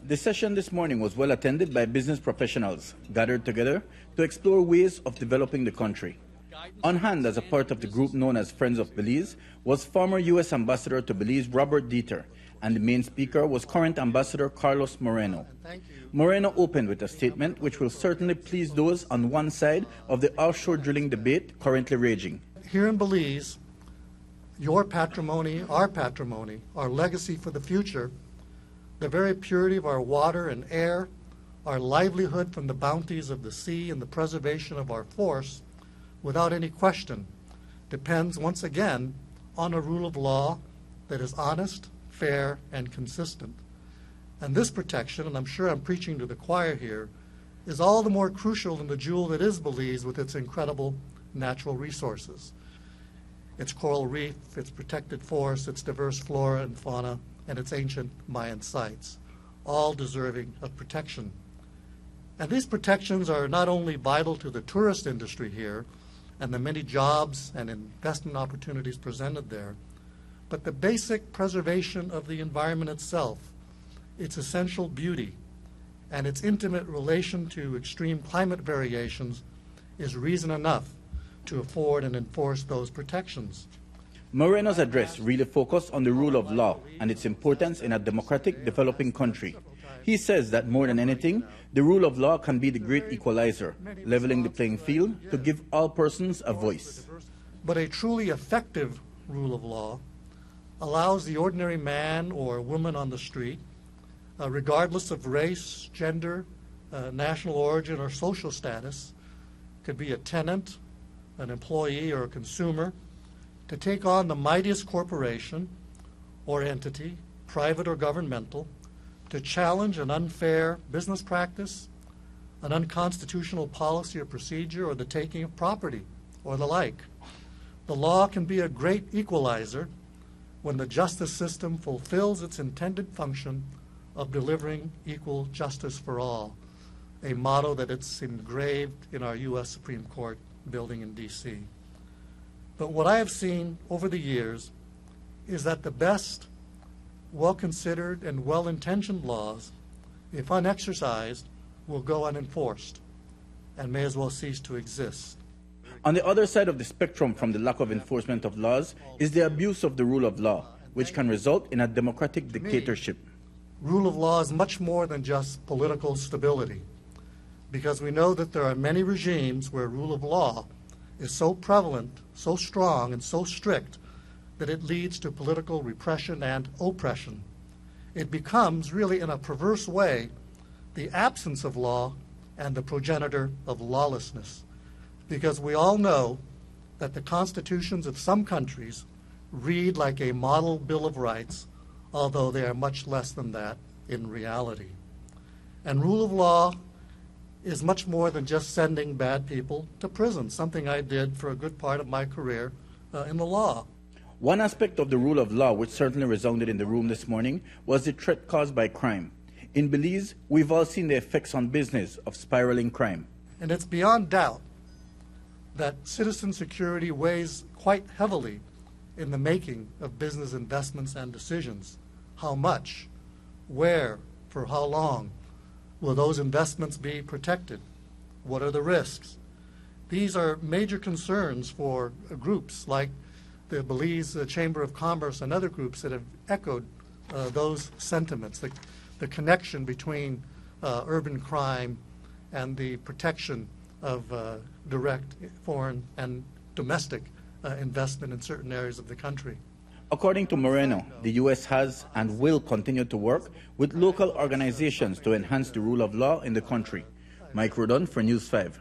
The session this morning was well attended by business professionals gathered together to explore ways of developing the country. On hand as a part of the group known as Friends of Belize was former U.S. Ambassador to Belize Robert Dieter, and the main speaker was current Ambassador Carlos Moreno. Moreno opened with a statement which will certainly please those on one side of the offshore drilling debate currently raging. Here in Belize, your patrimony, our legacy for the future, the very purity of our water and air, our livelihood from the bounties of the sea and the preservation of our forests, without any question, depends once again on a rule of law that is honest, fair, and consistent. And this protection, and I'm sure I'm preaching to the choir here, is all the more crucial in the jewel that is Belize with its incredible natural resources. Its coral reef, its protected forests, its diverse flora and fauna, and its ancient Mayan sites, all deserving of protection. And these protections are not only vital to the tourist industry here and the many jobs and investment opportunities presented there, but the basic preservation of the environment itself, its essential beauty, and its intimate relation to extreme climate variations is reason enough to afford and enforce those protections. Moreno's address really focused on the rule of law and its importance in a democratic developing country. He says that more than anything, the rule of law can be the great equalizer, leveling the playing field to give all persons a voice. But a truly effective rule of law allows the ordinary man or woman on the street, regardless of race, gender, national origin, or social status, could be a tenant, an employee, or a consumer, to take on the mightiest corporation or entity, private or governmental, to challenge an unfair business practice, an unconstitutional policy or procedure, or the taking of property, or the like. The law can be a great equalizer when the justice system fulfills its intended function of delivering equal justice for all, a motto that it's engraved in our U.S. Supreme Court building in D.C. But what I have seen over the years is that the best, well-considered, and well-intentioned laws, if unexercised, will go unenforced and may as well cease to exist. On the other side of the spectrum from the lack of enforcement of laws is the abuse of the rule of law, which can result in a democratic dictatorship. Rule of law is much more than just political stability, because we know that there are many regimes where rule of law is so prevalent, so strong, and so strict that it leads to political repression and oppression. It becomes, really in a perverse way, the absence of law and the progenitor of lawlessness, because we all know that the constitutions of some countries read like a model Bill of Rights, although they are much less than that in reality. And rule of law is much more than just sending bad people to prison, something I did for a good part of my career in the law. One aspect of the rule of law which certainly resounded in the room this morning was the threat caused by crime. In Belize, we've all seen the effects on business of spiraling crime. And it's beyond doubt that citizen security weighs quite heavily in the making of business investments and decisions. How much, where, for how long will those investments be protected? What are the risks? These are major concerns for groups like the Belize Chamber of Commerce and other groups that have echoed those sentiments, the connection between urban crime and the protection of direct foreign and domestic investment in certain areas of the country. According to Moreno, the U.S. has and will continue to work with local organizations to enhance the rule of law in the country. Mike Rodon for News 5.